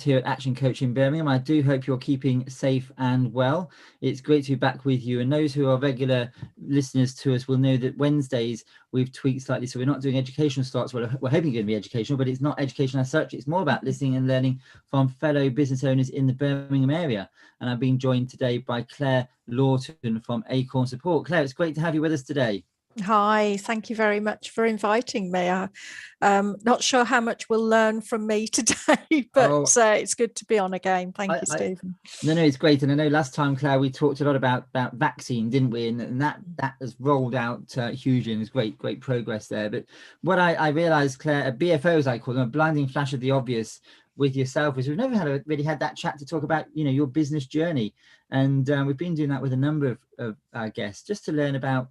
here at Action Coach in Birmingham. I do hope you're keeping safe and well. It's great to be back with you. And those who are regular listeners to us will know that Wednesdays we've tweaked slightly. So we're not doing educational starts. We're hoping it's going to be educational, but it's not educational as such. It's more about listening and learning from fellow business owners in the Birmingham area. And I've been joined today by Claire Lawton from Acorn Support. Claire, it's great to have you with us today. Hi, thank you very much for inviting me. I'm not sure how much we'll learn from me today, but it's good to be on again. Thank you, Stephen. No, it's great. And I know last time, Claire, we talked a lot about vaccine, didn't we? And that has rolled out hugely, and there's great progress there. But what I realised, Claire, a BFO, as I call them, a blinding flash of the obvious with yourself, is we've never really had that chat to talk about, your business journey. And we've been doing that with a number of our guests, just to learn about,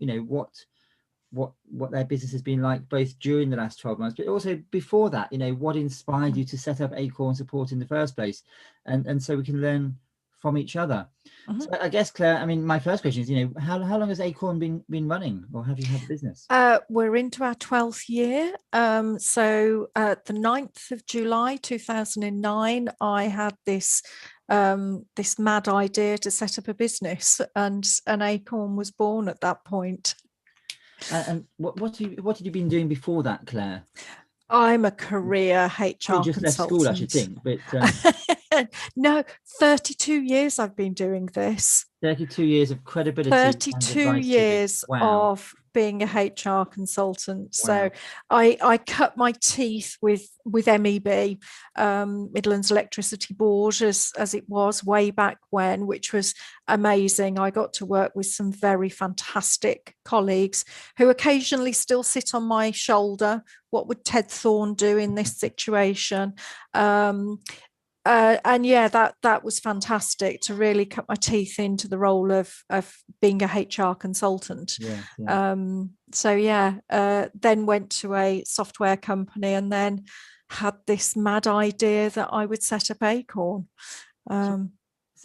what their business has been like both during the last 12 months, but also before that, what inspired you to set up Acorn Support in the first place, and so we can learn from each other. So I guess, Claire, I mean, my first question is, how long has Acorn been running, or have you had the business? We're into our 12th year. So the 9th of July 2009, I had this mad idea to set up a business, and an Acorn was born at that point. And what have you been doing before that, Claire? I'm a career HR consultant. You just left school, I should think. But no, 32 years I've been doing this. 32 years of credibility. 32 years of being a HR consultant. Wow. So I cut my teeth with MEB, Midlands Electricity Board, as it was way back when, which was amazing. I got to work with some very fantastic colleagues who occasionally still sit on my shoulder. What would Ted Thorne do in this situation? And yeah, that was fantastic to really cut my teeth into the role of being a HR consultant. Then went to a software company, and then had this mad idea that I would set up Acorn.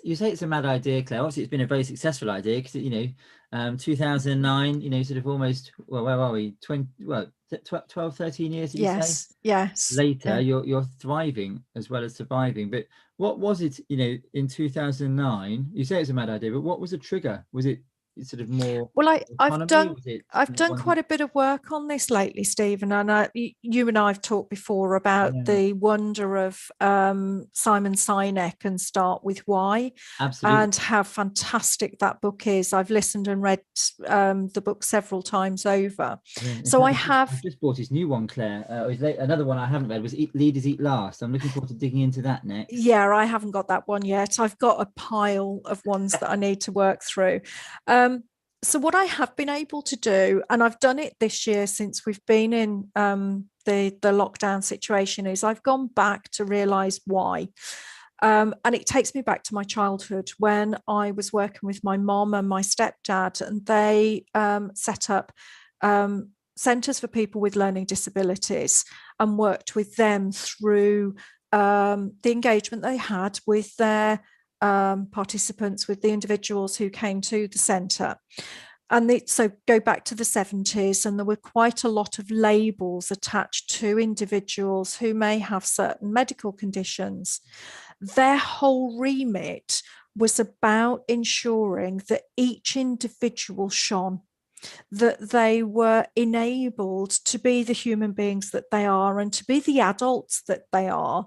You say it's a mad idea, Claire. Obviously, it's been a very successful idea, because 2009, sort of almost, well, where are we? 12, 13 years, did you say? Yes. Later, you're thriving as well as surviving. But what was it, in 2009? You say it's a mad idea, but what was the trigger? Was it sort of more? Well, I've done quite a bit of work on this lately, Stephen, and you and I have talked before about the wonder of Simon Sinek and Start With Why. Absolutely. And how fantastic that book is. I've listened and read the book several times over. So I've just bought his new one, Claire. Another one I haven't read was Leaders Eat Last. I'm looking forward to digging into that next. Yeah, I haven't got that one yet. I've got a pile of ones that I need to work through. So what I have been able to do, and I've done it this year since we've been in the lockdown situation, is I've gone back to realise why. And it takes me back to my childhood when I was working with my mom and my stepdad, and they set up centres for people with learning disabilities and worked with them through the engagement they had with their participants, with the individuals who came to the centre. And so go back to the 70s, and there were quite a lot of labels attached to individuals who may have certain medical conditions. Their whole remit was about ensuring that each individual shone, that they were enabled to be the human beings that they are and to be the adults that they are.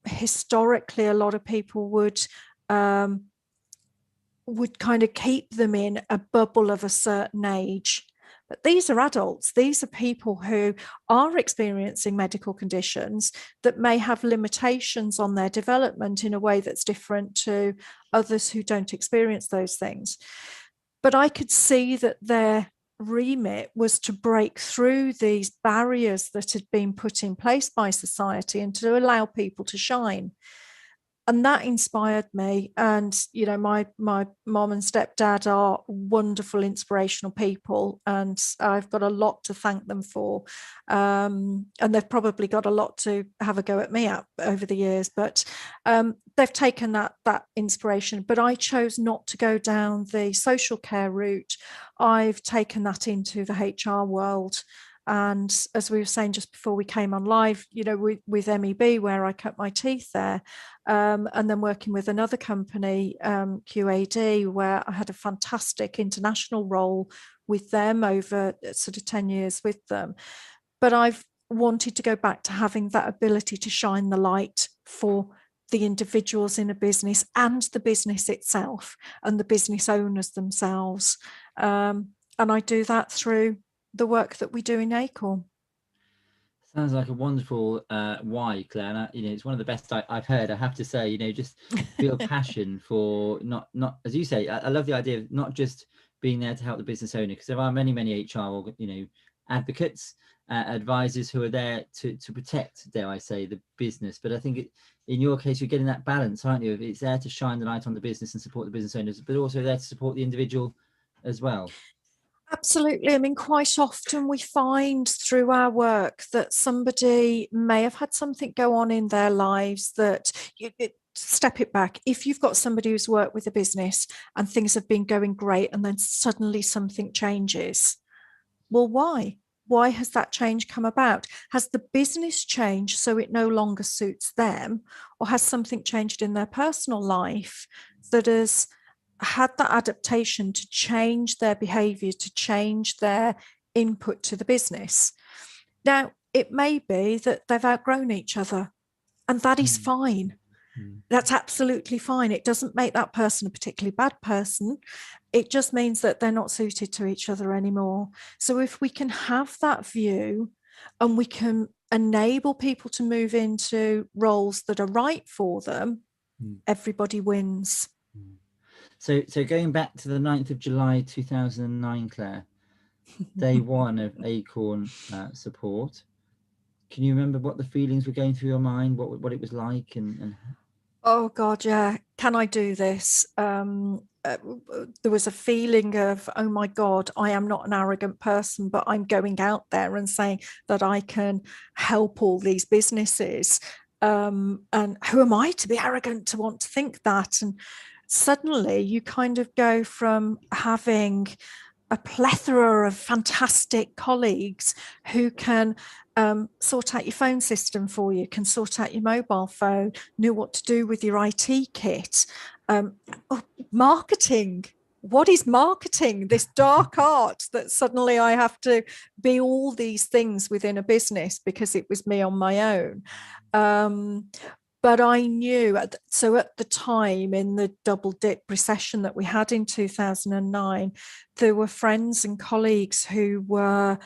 Historically, a lot of people would kind of keep them in a bubble of a certain age. But these are adults. These are people who are experiencing medical conditions that may have limitations on their development in a way that's different to others who don't experience those things. But I could see that their remit was to break through these barriers that had been put in place by society and to allow people to shine. And that inspired me. And, my mom and stepdad are wonderful, inspirational people, and I've got a lot to thank them for. And they've probably got a lot to have a go at me at over the years, but they've taken that inspiration. But I chose not to go down the social care route. I've taken that into the HR world. And as we were saying just before we came on live, with MEB, where I cut my teeth there, and then working with another company, QAD, where I had a fantastic international role with them over sort of 10 years with them. But I've wanted to go back to having that ability to shine the light for the individuals in a business and the business itself and the business owners themselves. And I do that through the work that we do in Acorn. Sounds like a wonderful why, Claire. And it's one of the best I've heard, I have to say. Just real passion for not as you say. I love the idea of not just being there to help the business owner, because there are many HR advocates, advisors who are there to protect, dare I say, the business. But I think in your case, you're getting that balance, aren't you? It's there to shine the light on the business and support the business owners, but also there to support the individual as well. Absolutely. I mean, quite often we find through our work that somebody may have had something go on in their lives that step it back. If you've got somebody who's worked with a business and things have been going great and then suddenly something changes, well, why? Why has that change come about? Has the business changed so it no longer suits them, or has something changed in their personal life that has had that adaptation to change their behavior, to change their input to the business? Now, it may be that they've outgrown each other, and that is fine. That's absolutely fine. It doesn't make that person a particularly bad person. It just means that they're not suited to each other anymore. So if we can have that view and we can enable people to move into roles that are right for them, everybody wins. So going back to the 9th of July 2009, Claire, day one of Acorn support. Can you remember what the feelings were going through your mind, what it was like? And Oh, God, yeah. Can I do this? There was a feeling of, oh, my God, I am not an arrogant person, but I'm going out there and saying that I can help all these businesses. And who am I to be arrogant to want to think that? And suddenly you kind of go from having a plethora of fantastic colleagues who can sort out your phone system for you, can sort out your mobile phone, know what to do with your IT kit. Marketing. What is marketing? This dark art that suddenly I have to be all these things within a business because it was me on my own. But I knew, so at the time in the double dip recession that we had in 2009, there were friends and colleagues who were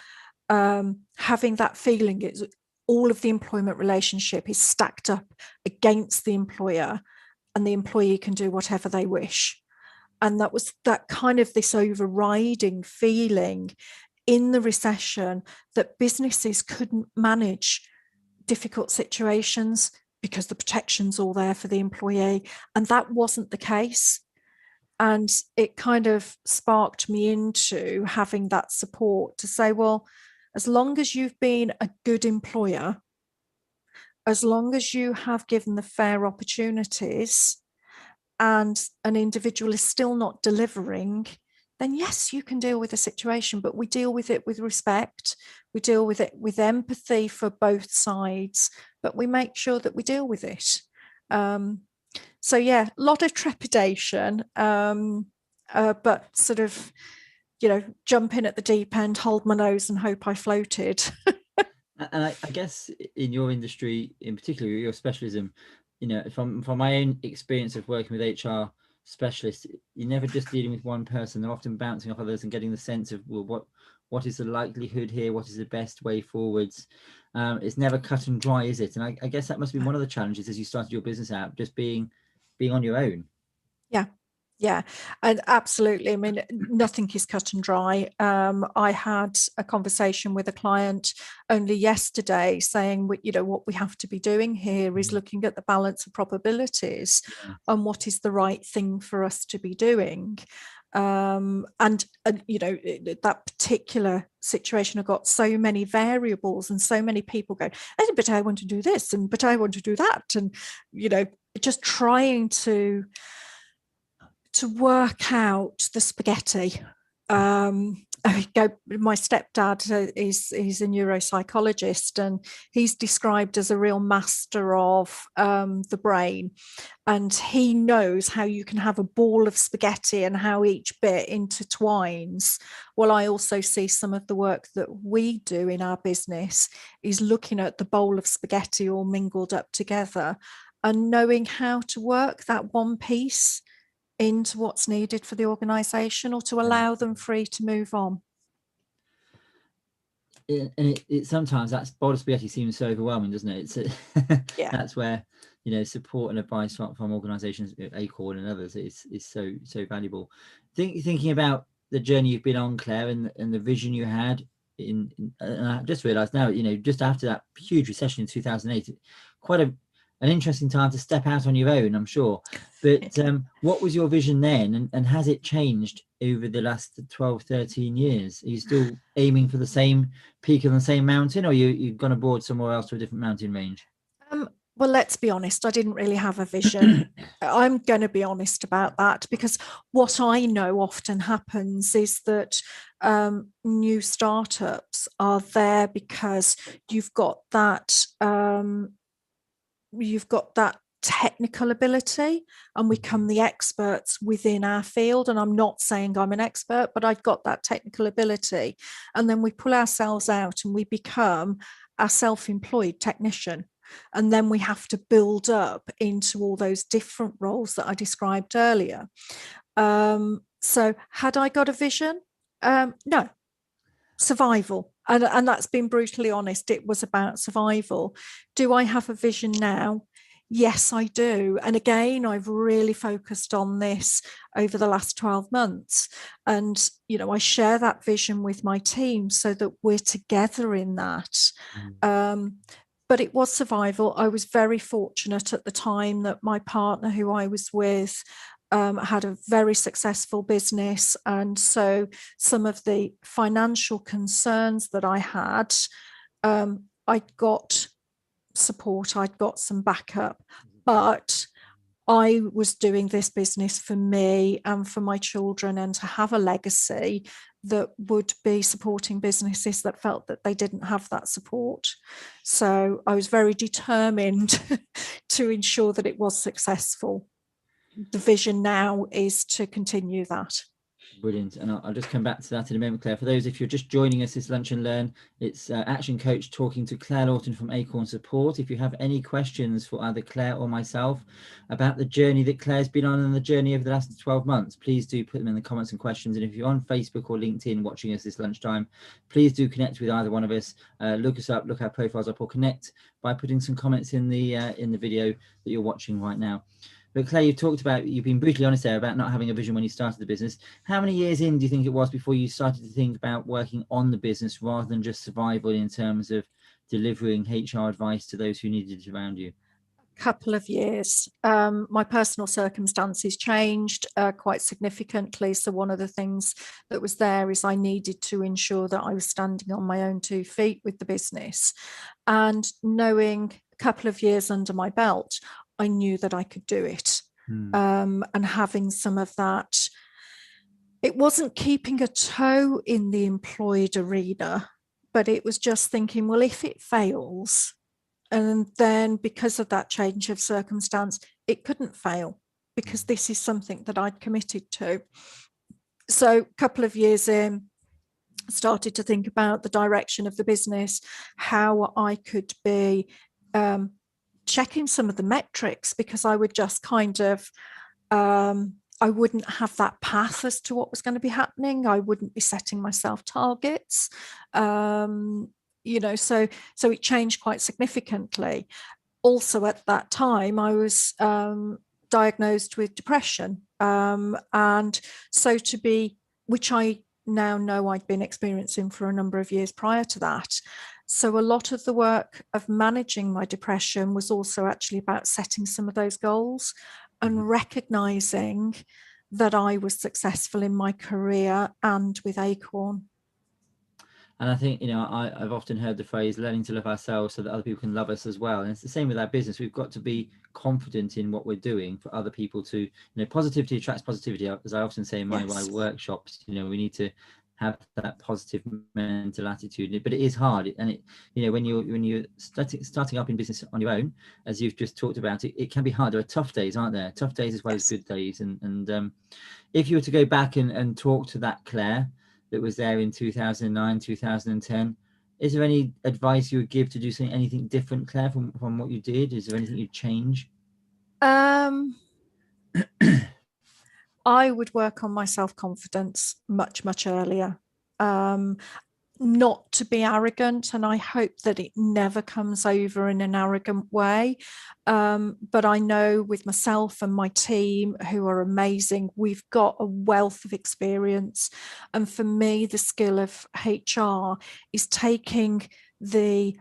having that feeling. It's all of the employment relationship is stacked up against the employer, and the employee can do whatever they wish. And that was that kind of this overriding feeling in the recession that businesses couldn't manage difficult situations because the protection's all there for the employee. And that wasn't the case. And it kind of sparked me into having that support to say, well, as long as you've been a good employer, as long as you have given the fair opportunities and an individual is still not delivering, then yes, you can deal with the situation, but we deal with it with respect. We deal with it with empathy for both sides, but we make sure that we deal with it. So yeah, a lot of trepidation, but sort of, jump in at the deep end, hold my nose and hope I floated. And I guess in your industry, in particular, your specialism, from my own experience of working with HR specialists, you're never just dealing with one person. They're often bouncing off others and getting the sense of, well, what is the likelihood here? What is the best way forwards? It's never cut and dry, is it? And I guess that must be one of the challenges as you started your business out, just being on your own. Yeah, and absolutely. I mean, nothing is cut and dry. I had a conversation with a client only yesterday saying, what we have to be doing here is looking at the balance of probabilities and what is the right thing for us to be doing. And that particular situation, I've got so many variables and so many people go, but I want to do this, and but I want to do that, and just trying to work out the spaghetti. my stepdad is a neuropsychologist, and he's described as a real master of the brain, and he knows how you can have a ball of spaghetti and how each bit intertwines. Well, I also see some of the work that we do in our business is looking at the bowl of spaghetti all mingled up together and knowing how to work that one piece into what's needed for the organization, or to allow them free to move on. It sometimes that bowl of spaghetti seems so overwhelming, doesn't it? Yeah. That's where, support and advice from organizations, Acorn and others, is so valuable. Thinking about the journey you've been on, Claire, and the vision you had and I just realized now, just after that huge recession in 2008, quite an interesting time to step out on your own, I'm sure. But what was your vision then, and has it changed over the last 12, 13 years? Are you still aiming for the same peak of the same mountain, or you've gone abroad somewhere else to a different mountain range? Well, let's be honest, I didn't really have a vision. I'm going to be honest about that, because what I know often happens is that new startups are there because you've got that technical ability, and we become the experts within our field. And I'm not saying I'm an expert, but I've got that technical ability. And then we pull ourselves out and we become a self-employed technician. And then we have to build up into all those different roles that I described earlier. So had I got a vision? No. Survival. And that's been brutally honest. It was about survival. Do I have a vision now? Yes, I do. And again, I've really focused on this over the last 12 months. And, I share that vision with my team so that we're together in that. But it was survival. I was very fortunate at the time that my partner, who I was with, had a very successful business. And so some of the financial concerns that I had, I got support, I'd got some backup, but I was doing this business for me and for my children, and to have a legacy that would be supporting businesses that felt that they didn't have that support. So I was very determined to ensure that it was successful. The vision now is to continue that. Brilliant. And I'll just come back to that in a moment, Claire. For those, if you're just joining us, this Lunch and Learn, it's Action Coach talking to Claire Lawton from Acorn Support. If you have any questions for either Claire or myself about the journey that Claire's been on and the journey over the last 12 months, please do put them in the comments and questions. And if you're on Facebook or LinkedIn watching us this lunchtime, please do connect with either one of us. Look us up, look our profiles up, or connect by putting some comments in the video that you're watching right now. But Claire, you've been brutally honest there about not having a vision when you started the business. How many years in do you think it was before you started to think about working on the business rather than just survival in terms of delivering HR advice to those who needed it around you? Couple of years. My personal circumstances changed quite significantly. So one of the things that was there is I needed to ensure that I was standing on my own 2 feet with the business. And knowing a couple of years under my belt, I knew that I could do it. And having some of that, it wasn't keeping a toe in the employed arena, but it was just thinking, well, if it fails, and then because of that change of circumstance, it couldn't fail because this is something that I'd committed to. So a couple of years in, started to think about the direction of the business, how I could be checking some of the metrics, because I would just kind of, I wouldn't have that path as to what was going to be happening. I wouldn't be setting myself targets. So it changed quite significantly. Also at that time, I was diagnosed with depression. And so which I now know I'd been experiencing for a number of years prior to that. So a lot of the work of managing my depression was also actually about setting some of those goals and recognizing that I was successful in my career and with Acorn. And I think, I've often heard the phrase learning to love ourselves so that other people can love us as well. And it's the same with our business. We've got to be confident in what we're doing for other people to, positivity attracts positivity. As I often say in my workshops, we need to have that positive mental attitude. But it is hard, and it, you know, when you're starting up in business on your own, as you've just talked about, it can be hard. There are tough days, aren't there? Tough days as well as good days. And if you were to go back and talk to that Claire that was there in 2009, 2010, is there any advice you would give to do anything different, Claire, from what you did? Is there anything you'd change? I would work on my self-confidence much, much earlier. Not to be arrogant, and I hope that it never comes over in an arrogant way. But I know with myself and my team, who are amazing, we've got a wealth of experience. And for me, the skill of HR is taking the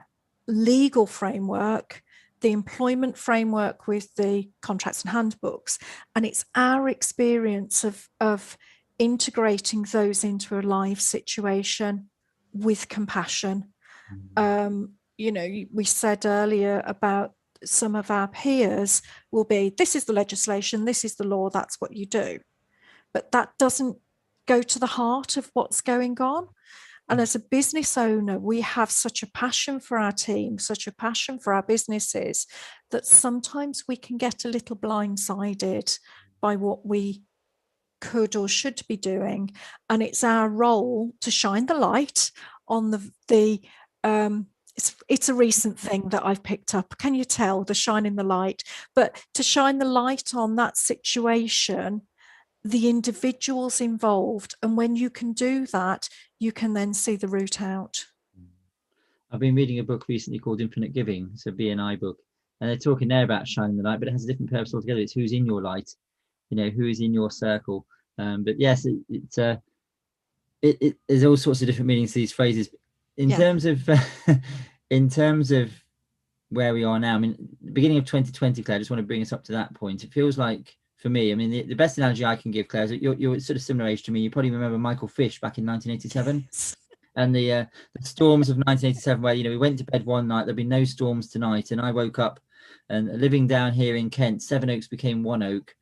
legal framework, the employment framework with the contracts and handbooks, and it's our experience of integrating those into a live situation with compassion. You know, we said earlier about some of our peers will be, this is the legislation, this is the law, that's what you do. But that doesn't go to the heart of what's going on. And as a business owner, we have such a passion for our team, such a passion for our businesses, that sometimes we can get a little blindsided by what we could or should be doing. And it's our role to shine the light on it's a recent thing that I've picked up. Can you tell, the shining the light? But to shine the light on that situation, the individuals involved. And when you can do that, you can then see the route out. I've been reading a book recently called Infinite Giving. It's a BNI book. And they're talking there about shining the light, but it has a different purpose altogether. It's who's in your light, you know, who is in your circle. But yes, there's all sorts of different meanings to these phrases. In terms of where we are now, I mean, the beginning of 2020, Claire, I just want to bring us up to that point. It feels like, for me, I mean, the best analogy I can give, Claire, is that you're sort of similar age to me. You probably remember Michael Fish back in 1987. And the storms of 1987, where, you know, we went to bed one night, there'd be no storms tonight, and I woke up, and living down here in Kent, Seven Oaks became One Oak.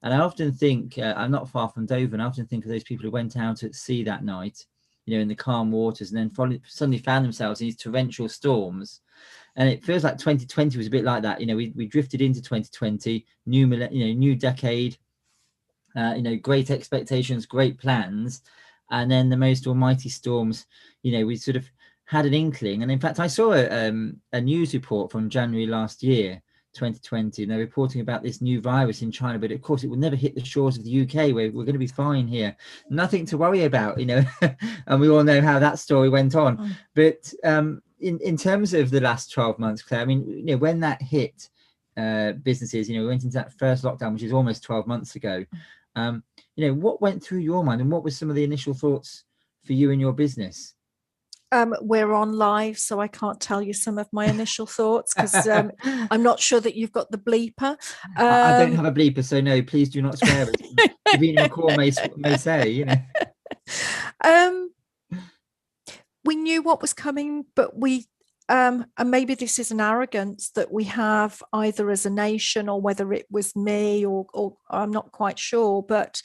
And I often think, I'm not far from Dover, and I often think of those people who went out at sea that night, you know, in the calm waters, and then suddenly found themselves in these torrential storms. And it feels like 2020 was a bit like that. You know, we drifted into 2020, new decade, you know, great expectations, great plans. And then the most almighty storms, you know, we sort of had an inkling. And in fact, I saw a news report from January last year, 2020, and they're reporting about this new virus in China, but of course it will never hit the shores of the UK, where we're going to be fine here, nothing to worry about, you know. And we all know how that story went on. But in terms of the last 12 months, Claire, I mean, you know, when that hit businesses, you know, we went into that first lockdown, which is almost 12 months ago. You know, what went through your mind, and what were some of the initial thoughts for you and your business? We're on live, so I can't tell you some of my initial thoughts, because I'm not sure that you've got the bleeper. I don't have a bleeper, so no, please do not swear. Davina McCall may say, you know. We knew what was coming, but and maybe this is an arrogance that we have either as a nation, or whether it was me, or I'm not quite sure, but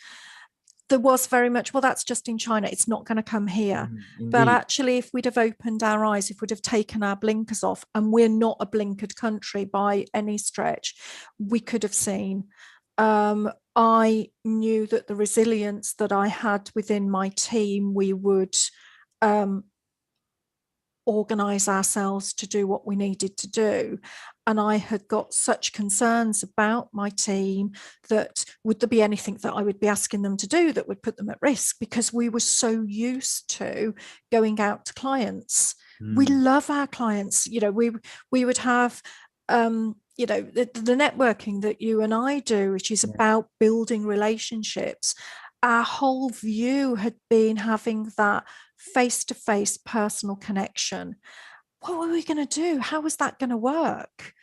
there was very much, well, that's just in China, it's not going to come here. But actually, if we'd have opened our eyes, if we'd have taken our blinkers off, and we're not a blinkered country by any stretch, we could have seen. I knew that the resilience that I had within my team, we would organise ourselves to do what we needed to do. And I had got such concerns about my team that would there be anything that I would be asking them to do that would put them at risk, because we were so used to going out to clients. We love our clients. You know, we would have, you know, the networking that you and I do, which is about building relationships. Our whole view had been having that face-to-face personal connection. What were we going to do? How was that going to work?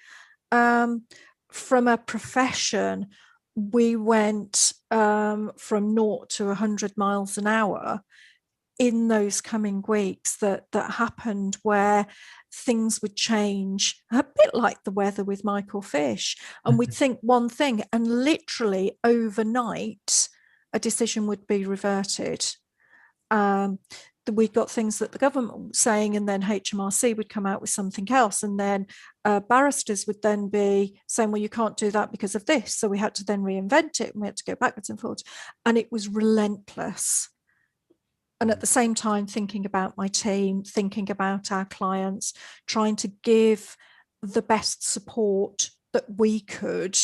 From a profession, we went from 0 to 100 miles an hour in those coming weeks that happened, where things would change, a bit like the weather with Michael Fish. And we'd think one thing, and literally overnight, a decision would be reverted. We've got things that the government was saying, and then HMRC would come out with something else, and then barristers would then be saying, well, you can't do that because of this. So we had to then reinvent it, and we had to go backwards and forwards, and it was relentless. And at the same time, thinking about my team, thinking about our clients, trying to give the best support that we could,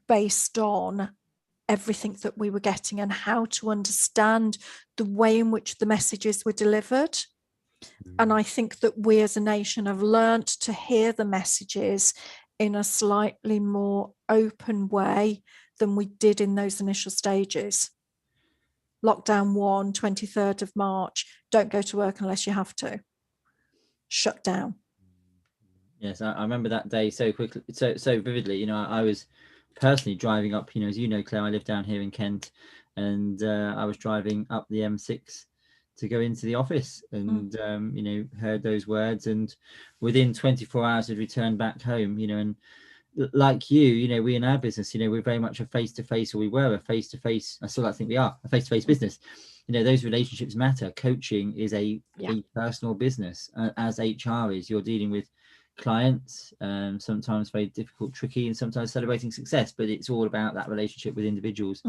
based on everything that we were getting and how to understand the way in which the messages were delivered. And I think that we as a nation have learnt to hear the messages in a slightly more open way than we did in those initial stages. Lockdown 1, 23rd of March, don't go to work unless you have to. Shut down. Yes, I remember that day so quickly, so vividly. I was personally driving up, as you know, Claire, I live down here in Kent, and I was driving up the M6 to go into the office, and heard those words, and within 24 hours had returned back home, and like you, we in our business, we're very much a face-to-face, or we were a face-to-face, I still think we are a face-to-face business. Those relationships matter. Coaching is a personal business, as HR is. You're dealing with clients, sometimes very difficult, tricky, and sometimes celebrating success, but it's all about that relationship with individuals.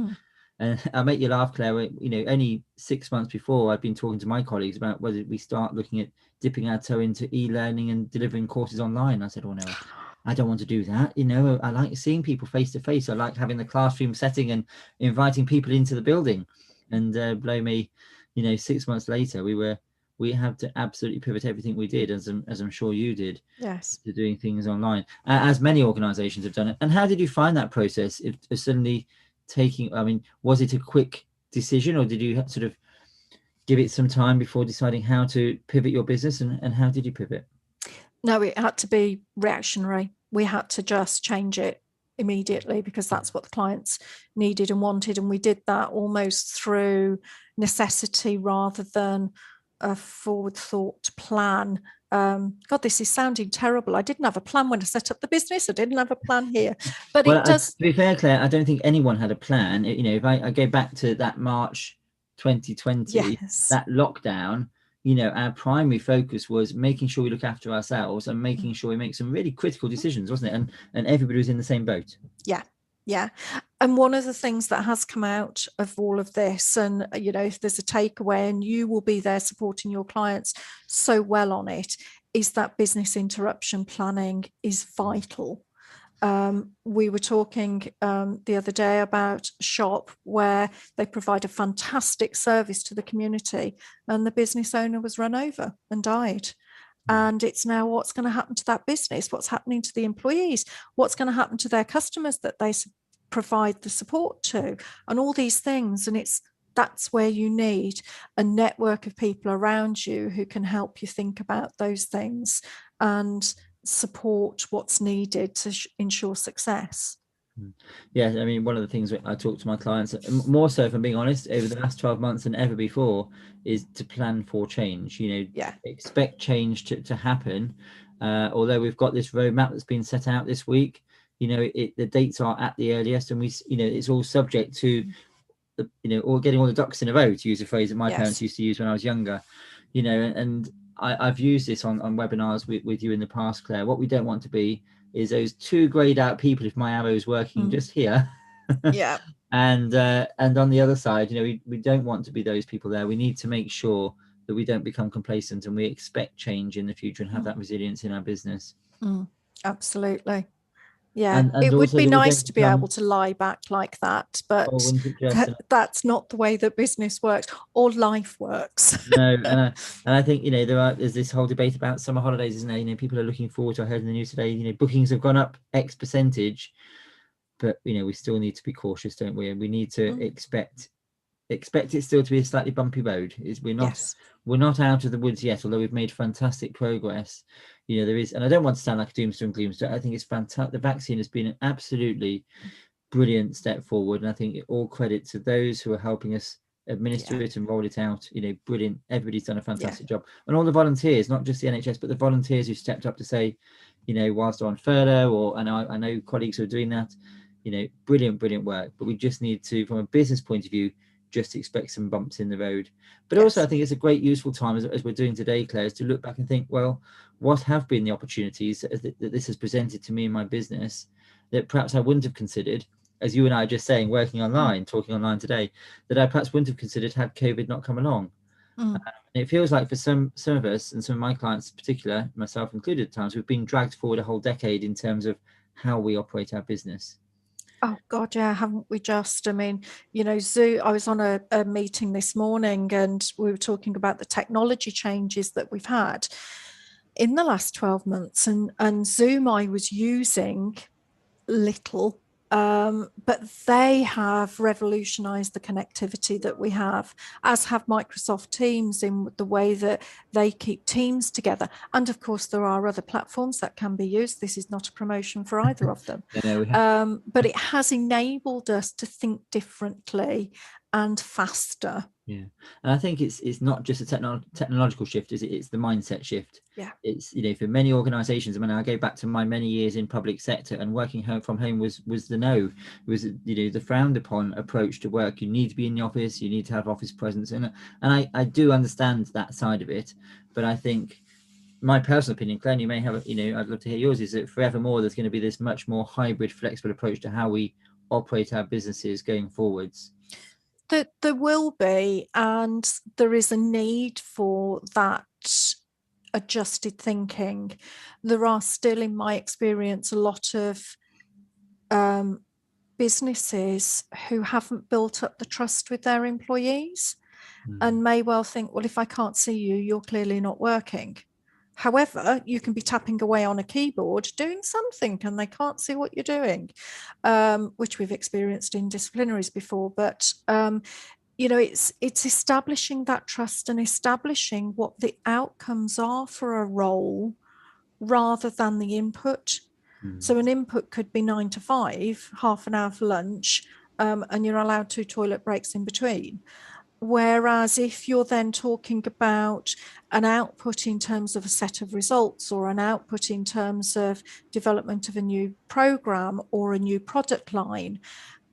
And I'll make you laugh, Claire. Only 6 months before, I've been talking to my colleagues about whether we start looking at dipping our toe into e-learning and delivering courses online. I said, oh no, I don't want to do that. I like seeing people face to face. I like having the classroom setting and inviting people into the building. And blow me, 6 months later, we had to absolutely pivot everything we did, as I'm sure you did, yes, to doing things online, as many organizations have done it. And how did you find that process? If suddenly was it a quick decision, or did you sort of give it some time before deciding how to pivot your business, and how did you pivot? No, it had to be reactionary. We had to just change it immediately because that's what the clients needed and wanted, and we did that almost through necessity rather than a forward thought plan. God, this is sounding terrible. I didn't have a plan when I set up the business. I didn't have a plan here, but it does. To be fair, Claire, I don't think anyone had a plan. If I go back to that March 2020, yes, that lockdown, our primary focus was making sure we look after ourselves and making sure we make some really critical decisions, wasn't it? And everybody was in the same boat. Yeah. And one of the things that has come out of all of this, and, if there's a takeaway, and you will be there supporting your clients so well on it, is that business interruption planning is vital. We were talking the other day about a shop where they provide a fantastic service to the community, and the business owner was run over and died. And it's now, what's going to happen to that business? What's happening to the employees? What's going to happen to their customers that they provide the support to? And all these things. And that's where you need a network of people around you who can help you think about those things and support what's needed to ensure success. Yeah, one of the things I talk to my clients, more so, if I'm being honest, over the last 12 months than ever before, is to plan for change. Expect change to happen. Although we've got this roadmap that's been set out this week, the dates are at the earliest, and it's all subject to or getting all the ducks in a row, to use a phrase that my parents used to use when I was younger. And I've used this on webinars with you in the past, Claire. What we don't want to be is those two grayed out people, if my arrow is working just here. Yeah. And on the other side, we don't want to be those people there. We need to make sure that we don't become complacent, and we expect change in the future and have that resilience in our business. Absolutely. Yeah, and it would be nice to be able to lie back like that, but that's not the way that business works or life works. No, and I think there's this whole debate about summer holidays, isn't there? People are looking forward to. I heard in the news today, bookings have gone up X percentage, but we still need to be cautious, don't we? And we need to expect it still to be a slightly bumpy road. We're not out of the woods yet, although we've made fantastic progress. There is, and I don't want to sound like a doomster and gloomster. I think it's fantastic. The vaccine has been an absolutely brilliant step forward, and I think all credit to those who are helping us administer it and roll it out. Brilliant. Everybody's done a fantastic job, and all the volunteers, not just the NHS, but the volunteers who stepped up to say, whilst they're on furlough, and I know colleagues who are doing that. Brilliant work. But we just need to, from a business point of view, just expect some bumps in the road. But also I think it's a great useful time, as we're doing today, Claire, is to look back and think, well, what have been the opportunities that this has presented to me in my business that perhaps I wouldn't have considered, as you and I are just saying, working online, talking online today, that I perhaps wouldn't have considered had COVID not come along. It feels like for some of us, and some of my clients in particular, myself included at times, we've been dragged forward a whole decade in terms of how we operate our business. Oh God, yeah, haven't we just? I mean, Zoom, I was on a meeting this morning and we were talking about the technology changes that we've had in the last 12 months, and Zoom I was using little, but they have revolutionized the connectivity that we have, as have Microsoft Teams, in the way that they keep teams together. And of course, there are other platforms that can be used. This is not a promotion for either of them. But it has enabled us to think differently and faster. Yeah, and I think it's not just a technological shift, is it? It's the mindset shift. Yeah, it's for many organizations. I mean, I go back to my many years in public sector, and working from home was the no. It was the frowned upon approach to work. You need to be in the office, you need to have office presence, and I do understand that side of it, but I think my personal opinion, Claire, you may have I'd love to hear yours, is that forevermore there's going to be this much more hybrid, flexible approach to how we operate our businesses going forwards. There will be, and there is a need for that adjusted thinking. There are still, in my experience, a lot of businesses who haven't built up the trust with their employees and may well think, well, if I can't see you, you're clearly not working. However, you can be tapping away on a keyboard doing something and they can't see what you're doing, which we've experienced in disciplinaries before. But it's establishing that trust and establishing what the outcomes are for a role rather than the input. So an input could be 9 to 5, half an hour for lunch, and you're allowed 2 toilet breaks in between. Whereas if you're then talking about an output in terms of a set of results, or an output in terms of development of a new program or a new product line,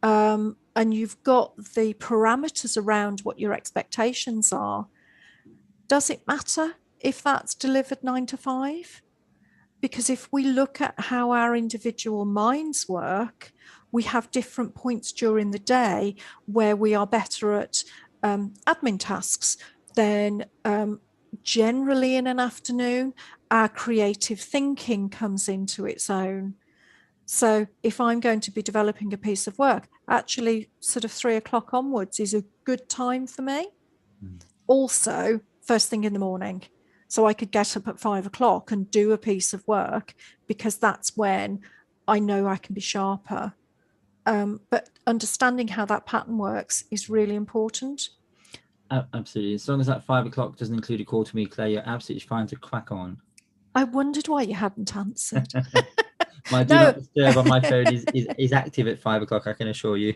and you've got the parameters around what your expectations are, does it matter if that's delivered 9 to 5? Because if we look at how our individual minds work, we have different points during the day where we are better at admin tasks. Then generally in an afternoon, our creative thinking comes into its own. So if I'm going to be developing a piece of work, actually sort of 3 o'clock onwards is a good time for me. Also, first thing in the morning. So I could get up at 5 o'clock and do a piece of work, because that's when I know I can be sharper. But understanding how that pattern works is really important. Absolutely. As long as that 5 o'clock doesn't include a call to me, Claire, you're absolutely fine to crack on. I wondered why you hadn't answered. My do not disturb on my phone is active at 5 o'clock, I can assure you.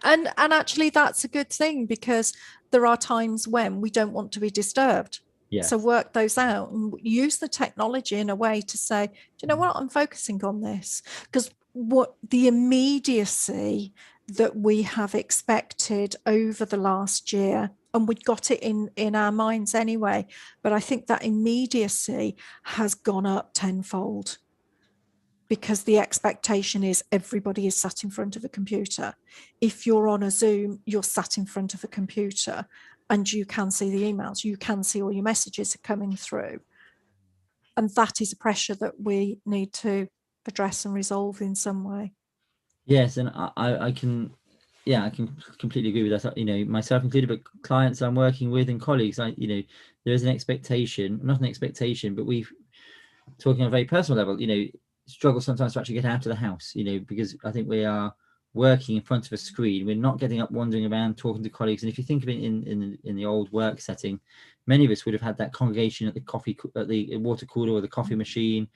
And actually that's a good thing, because there are times when we don't want to be disturbed. Yes. So work those out and use the technology in a way to say, do you know what, I'm focusing on this. Because what the immediacy that we have expected over the last year, and we got it in our minds anyway, but I think that immediacy has gone up tenfold, because the expectation is everybody is sat in front of a computer. If you're on a Zoom, you're sat in front of a computer and you can see the emails, you can see all your messages are coming through. And that is a pressure that we need to address and resolve in some way. Yes, and I can completely agree with that. Myself included, but clients I'm working with and colleagues, there is an expectation, not an expectation, but we, talking on a very personal level, struggle sometimes to actually get out of the house, because I think we are working in front of a screen. We're not getting up, wandering around, talking to colleagues. And if you think of it in the old work setting, many of us would have had that congregation at the water cooler or the coffee machine,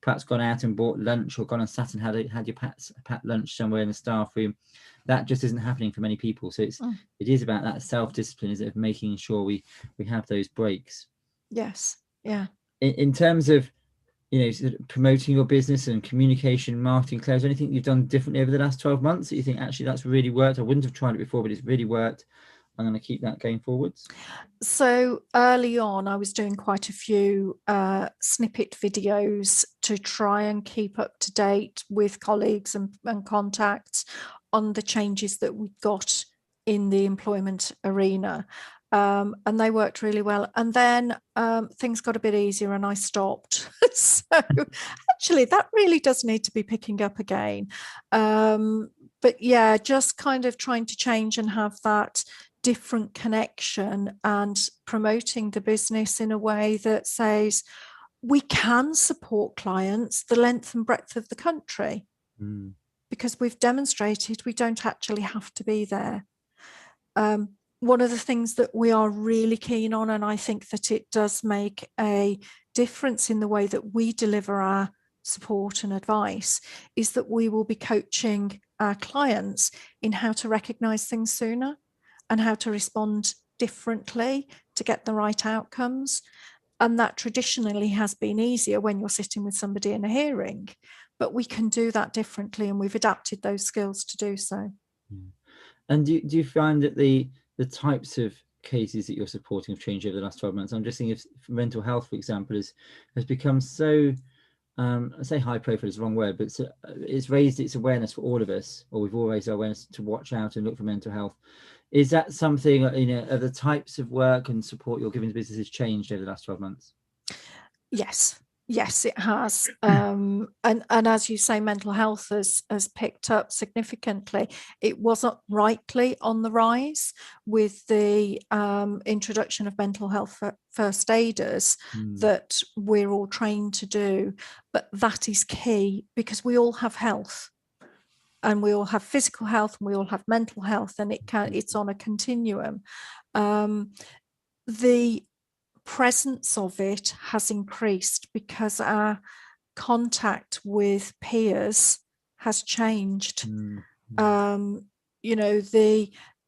perhaps gone out and bought lunch, or gone and sat and had your pat lunch somewhere in the staff room. That just isn't happening for many people. So it is about that self-discipline, is it, of making sure we have those breaks. Yes. Yeah. In terms of sort of promoting your business and communication, marketing, Claire, is there anything you've done differently over the last 12 months that you think actually that's really worked? I wouldn't have tried it before, but it's really worked. I'm going to keep that going forwards? So early on, I was doing quite a few snippet videos to try and keep up to date with colleagues and contacts on the changes that we got in the employment arena. And they worked really well. And then things got a bit easier and I stopped. So actually, that really does need to be picking up again. But yeah, just kind of trying to change and have that different connection and promoting the business in a way that says we can support clients the length and breadth of the country, because we've demonstrated we don't actually have to be there. One of the things that we are really keen on, and I think that it does make a difference in the way that we deliver our support and advice, is that we will be coaching our clients in how to recognize things sooner and how to respond differently to get the right outcomes. And that traditionally has been easier when you're sitting with somebody in a hearing, but we can do that differently, and we've adapted those skills to do so. And do you find that the types of cases that you're supporting have changed over the last 12 months? I'm just thinking if mental health, for example, has become so, I say high profile is the wrong word, but it's raised its awareness for all of us, or we've all raised our awareness to watch out and look for mental health. Is that something, are the types of work and support you're giving to businesses changed over the last 12 months? Yes, it has. And as you say, mental health has picked up significantly. It wasn't rightly on the rise with the introduction of mental health first aiders that we're all trained to do. But that is key, because we all have health. And we all have physical health, and we all have mental health, and it's on a continuum. The presence of it has increased because our contact with peers has changed. The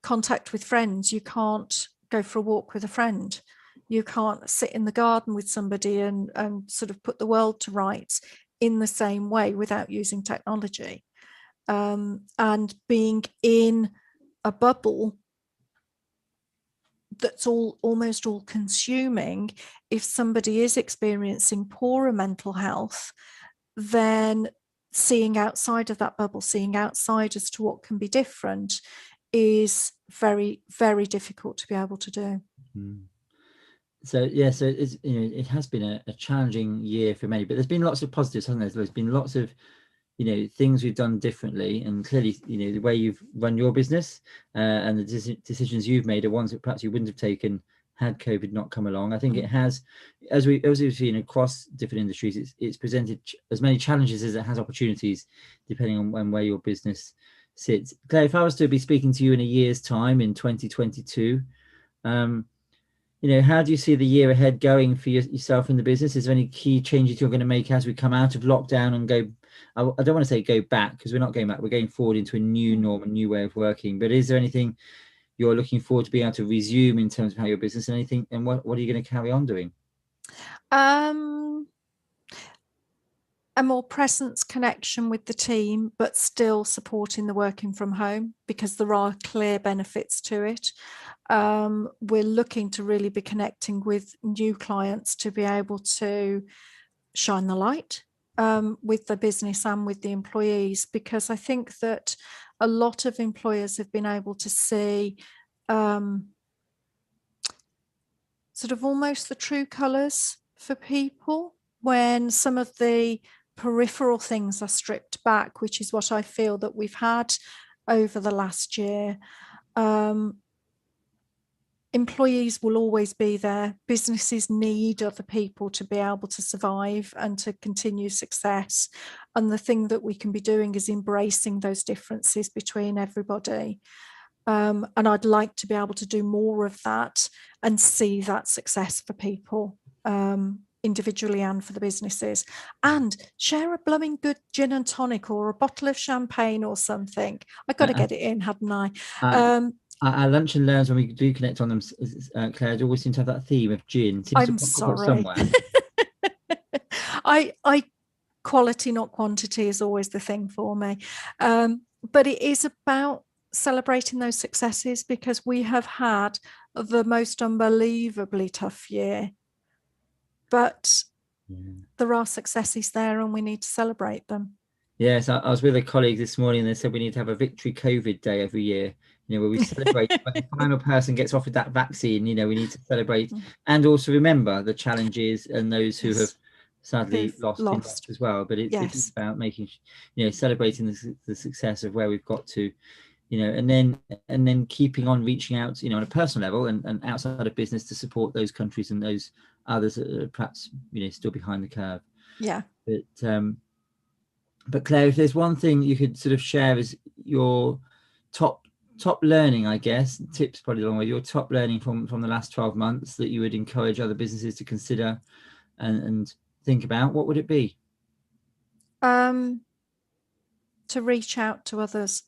contact with friends, you can't go for a walk with a friend. You can't sit in the garden with somebody and sort of put the world to rights in the same way without using technology. And being in a bubble that's almost all consuming, if somebody is experiencing poorer mental health, then seeing outside of that bubble, seeing outside as to what can be different, is very, very difficult to be able to do. So yeah, so it's, it has been a challenging year for many, but there's been lots of positives, hasn't there? There's been lots of things we've done differently, and clearly the way you've run your business and the decisions you've made are ones that perhaps you wouldn't have taken had COVID not come along. I think it has, as we've seen across different industries, it's presented as many challenges as it has opportunities, depending on where your business sits. Claire, if I was to be speaking to you in a year's time in 2022, how do you see the year ahead going for yourself in the business? Is there any key changes you're going to make as we come out of lockdown and go, I don't want to say go back, because we're not going back, we're going forward into a new norm, a new way of working, but is there anything you're looking forward to being able to resume in terms of how your business, and anything, and what are you going to carry on doing? A more presence connection with the team, but still supporting the working from home, because there are clear benefits to it. We're looking to really be connecting with new clients to be able to shine the light with the business and with the employees, because I think that a lot of employers have been able to see sort of almost the true colours for people when some of the peripheral things are stripped back, which is what I feel that we've had over the last year. Employees will always be there. Businesses need other people to be able to survive and to continue success. And the thing that we can be doing is embracing those differences between everybody. And I'd like to be able to do more of that and see that success for people individually and for the businesses, and share a blooming good gin and tonic or a bottle of champagne or something. I got to get it in, hadn't I? Our lunch and learns, when we do connect on them, Claire, always seem to have that theme of gin. I'm sorry. I quality, not quantity, is always the thing for me. But it is about celebrating those successes, because we have had the most unbelievably tough year, but there are successes there and we need to celebrate them. Yes, I was with a colleague this morning and they said we need to have a victory COVID day every year, where we celebrate when the final person gets offered that vaccine. We need to celebrate and also remember the challenges and those who have sadly lost as well. But it's about making, celebrating the success of where we've got to, and then keeping on reaching out, on a personal level and outside of business to support those countries and those others that are perhaps, still behind the curve. Yeah. But Claire, if there's one thing you could sort of share as your top learning, I guess, tips probably along with your top learning from the last 12 months that you would encourage other businesses to consider and think about, what would it be? To reach out to others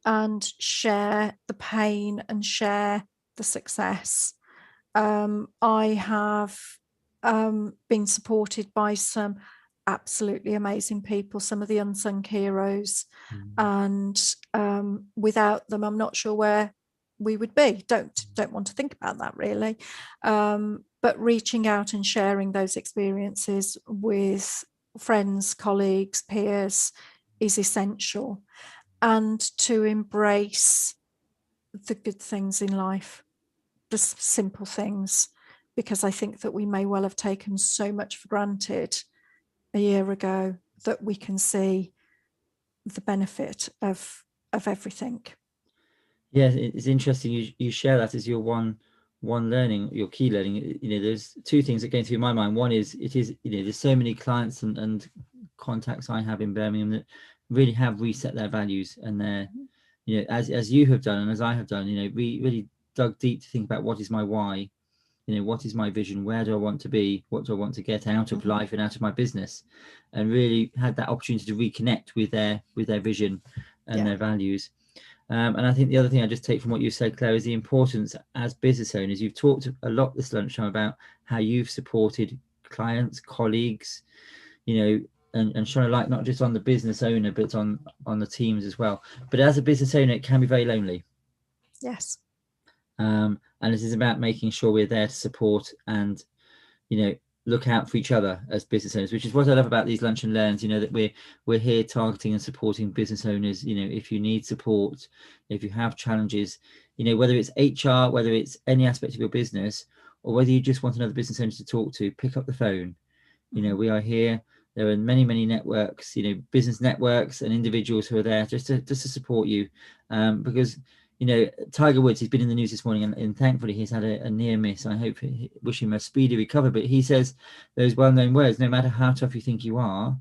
and share the pain and share the success. I have been supported by some absolutely amazing people, some of the unsung heroes, and without them, I'm not sure where we would be. Don't want to think about that really, but reaching out and sharing those experiences with friends, colleagues, peers is essential, and to embrace the good things in life, the simple things, because I think that we may well have taken so much for granted a year ago that we can see the benefit of everything. Yeah, it's interesting you share that as your one learning, your key learning. There's two things that go through my mind. One is there's so many clients and contacts I have in Birmingham that really have reset their values and their, as you have done and as I have done, we really dug deep to think about what is my why. What is my vision? Where do I want to be? What do I want to get out of life and out of my business? And really had that opportunity to reconnect with their vision and their values. And I think the other thing I just take from what you said, Claire, is the importance as business owners. You've talked a lot this lunchtime about how you've supported clients, colleagues, and shone a light not just on the business owner, but on the teams as well. But as a business owner, it can be very lonely. Yes. And it is about making sure we're there to support and, look out for each other as business owners, which is what I love about these lunch and learns, that we're here targeting and supporting business owners. If you need support, if you have challenges, whether it's HR, whether it's any aspect of your business, or whether you just want another business owner to talk to, pick up the phone. We are here. There are many, many networks, business networks and individuals who are there just to support you, because Tiger Woods, he's been in the news this morning and thankfully he's had a near miss. I wish him a speedy recovery, but he says those well-known words: no matter how tough you think you are,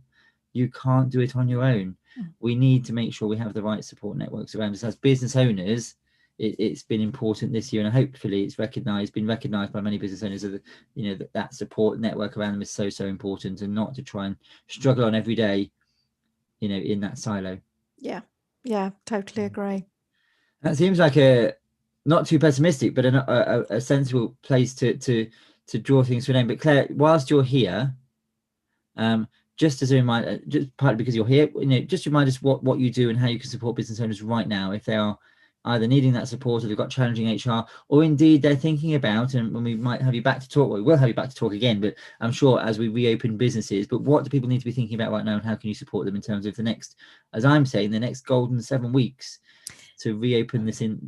you can't do it on your own. We need to make sure we have the right support networks around us as business owners. It's been important this year, and hopefully it's been recognized by many business owners that support network around them is so important, and not to try and struggle on every day, in that silo. Yeah, totally agree. That seems like a not too pessimistic, but a sensible place to draw things to an end. But Claire, whilst you're here, just as a reminder, just partly because you're here, just remind us what you do and how you can support business owners right now if they are either needing that support or they've got challenging HR, or indeed they're thinking about, and when we might have you back to talk, we will have you back to talk again, but I'm sure as we reopen businesses, but what do people need to be thinking about right now, and how can you support them in terms of the next, as I'm saying, the next golden 7 weeks to reopen this in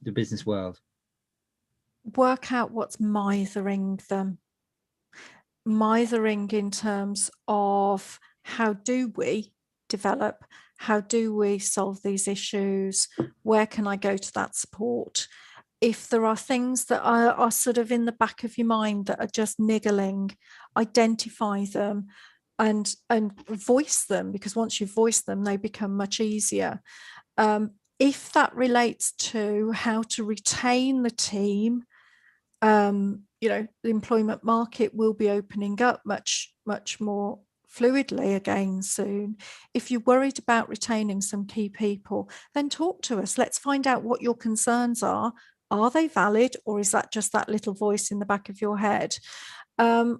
the business world? Work out what's mithering them. Mithering in terms of how do we develop, how do we solve these issues, where can I go to that support? If there are things that are sort of in the back of your mind that are just niggling, identify them and voice them, because once you voice them, they become much easier. If that relates to how to retain the team, the employment market will be opening up much more fluidly again soon. If you're worried about retaining some key people, then talk to us. Let's find out what your concerns are. Are they valid, or is that just that little voice in the back of your head? And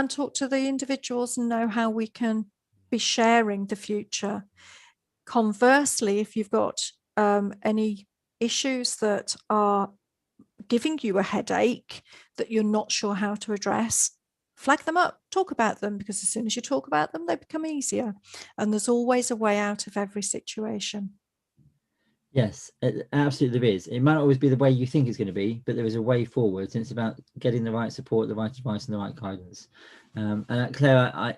talk to the individuals and know how we can be sharing the future. Conversely, if you've got any issues that are giving you a headache that you're not sure how to address, flag them up, talk about them, because as soon as you talk about them, they become easier. And there's always a way out of every situation. Yes, absolutely there is. It might not always be the way you think it's going to be, but there is a way forward, and it's about getting the right support, the right advice, and the right guidance. And Claire,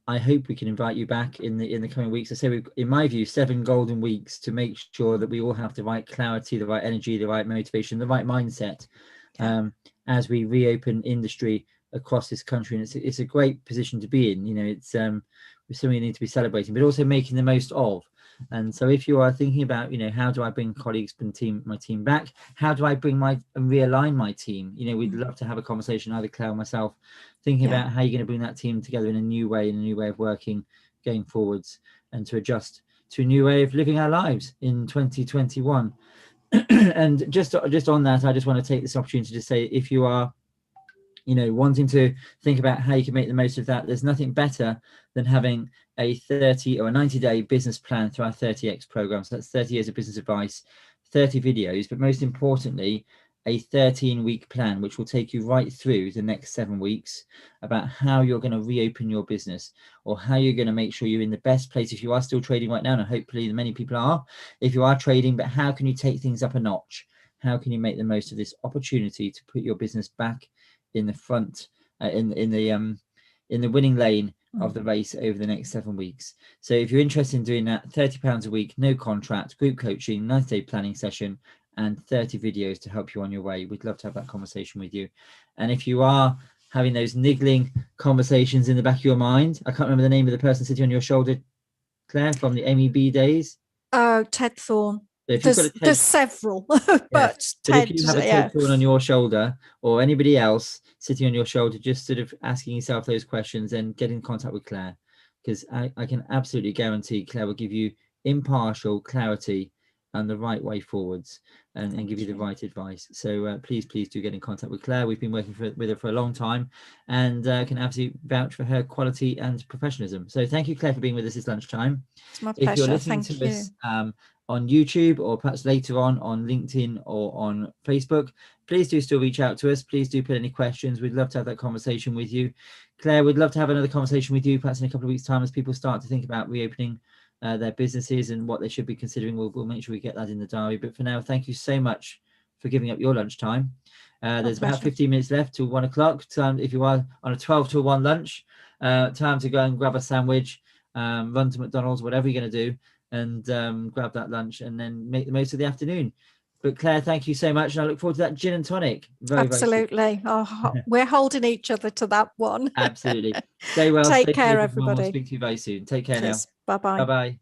I hope we can invite you back in the coming weeks. I say, we've, in my view, 7 golden weeks to make sure that we all have the right clarity, the right energy, the right motivation, the right mindset, as we reopen industry across this country. And it's a great position to be in. You know, it's something we need to be celebrating, but also making the most of. And so if you are thinking about, you know, how do I bring colleagues and my team back? How do I bring and realign my team? You know, we'd love to have a conversation, either Claire or myself, thinking about how you're going to bring that team together in a new way of working going forwards, and to adjust to a new way of living our lives in 2021. And just on that, I just want to take this opportunity to say, if you are, you know, wanting to think about how you can make the most of that, there's nothing better than having a 30 or a 90-day business plan through our 30X program. So that's 30 years of business advice, 30 videos, but most importantly, a 13-week plan, which will take you right through the next 7 weeks about how you're going to reopen your business, or how you're going to make sure you're in the best place if you are still trading right now. And hopefully many people are, if you are trading, but how can you take things up a notch? How can you make the most of this opportunity to put your business back in the front, in the winning lane of the race over the next 7 weeks? So if you're interested in doing that, £30 a week, no contract, group coaching, 90-day planning session, and 30 videos to help you on your way. We'd love to have that conversation with you. And if you are having those niggling conversations in the back of your mind, I can't remember the name of the person sitting on your shoulder, Claire, from the MEB days. Oh, Ted Thorne. There's several, but if you have a Ted Thorne on your shoulder, or anybody else sitting on your shoulder, just sort of asking yourself those questions, and get in contact with Claire, because I can absolutely guarantee Claire will give you impartial clarity and the right way forwards, and give you the right advice. So please do get in contact with Claire. We've been working with her for a long time, and can absolutely vouch for her quality and professionalism. So thank you, Claire, for being with us this lunchtime. It's my pleasure. If you're listening to us on YouTube, or perhaps later on LinkedIn or on Facebook, please do still reach out to us. Please do put any questions. We'd love to have that conversation with you. Claire, we'd love to have another conversation with you perhaps in a couple of weeks' time, as people start to think about reopening their businesses and what they should be considering. We'll make sure we get that in the diary. But for now, thank you so much for giving up your lunchtime. There's about 15 minutes left till 1 o'clock. If you are on a 12 to 1 lunch, time to go and grab a sandwich, run to McDonald's, whatever you're going to do, and grab that lunch, and then make the most of the afternoon. But Claire, thank you so much, and I look forward to that gin and tonic. Absolutely. We're holding each other to that one. Absolutely. Stay well. Take care, everybody. We'll speak to you very soon. Take care now. Bye-bye. Bye-bye.